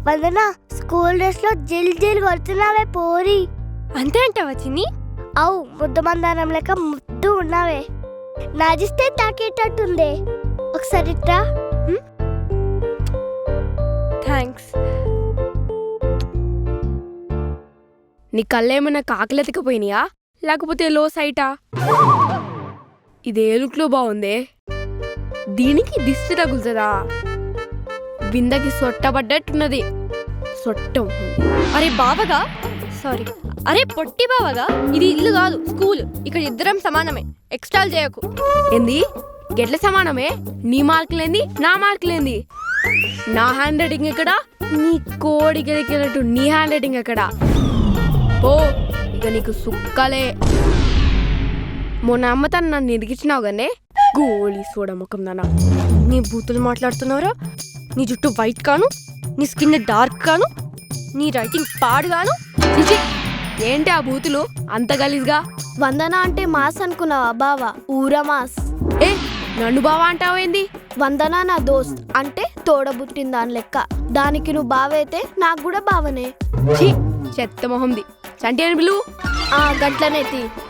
వందన school dress లో జిల్ జిల్ కొడుతున్నావే పోరి. అంతే అంటావా చిన్ని? అవు ముద్దు మందారం లెక్క ముద్దు ఉన్నావే. నాజిస్తే తాకేటట్టుందే. ఒకసారి ట్రా. థ్యాంక్స్. నీ కళ్ళేమన్నా కాకలెతకపోయినాయా లేకపోతే లో సైటా? ఇదే లుక్లో బాగుందే. దీనికి దిష్టి తగులుతుందా? బిందకి సొట్టబడ్డట్టున్నది. సొట్టం. అరే బావగా, సారీ, అరే పొట్టి బావగా, ఇది ఇల్లు కాదు స్కూల్. ఇక్కడ ఇద్దరం సమానమే, ఎక్స్ట్రాల్ చేయకు. ఏంది గెట్ల సమానమే? నీ మార్కులేంది నా మార్కులేంది? నా హ్యాండ్ రైటింగ్ ఎక్కడ? నీ కోడి గెలికినట్టు నీ హ్యాండ్ రైటింగ్ ఎక్కడ? ఓ ఇక నీకు సుక్కలే. మొన్న అమ్మతాను నన్ను ఇరిగించినావు గానే గోళీ సోడా ముఖం నాన్న. నీ బూతులు మాట్లాడుతున్నావురా? నీ జుట్టు వైట్ కాను, నీ స్కిన్ డార్క్ కాను, నీ రైటింగ్ పాడుగాను. చిచి, ఏంటి ఆ బూతులు అంత గలీజ్గా? వందన అంటే మాస్ అనుకున్నావా బావా? ఊరా మాస్. ఏ నన్ను బావా అంటావేంది? వందన నా దోస్త్ అంటే తోడబుట్టిన దాని లెక్క. దానికి నువ్వు బావైతే నాకు కూడా బావనే. ఛీ చెత్త మొహంది. చంటి అని పిలువు. గంటలనేతి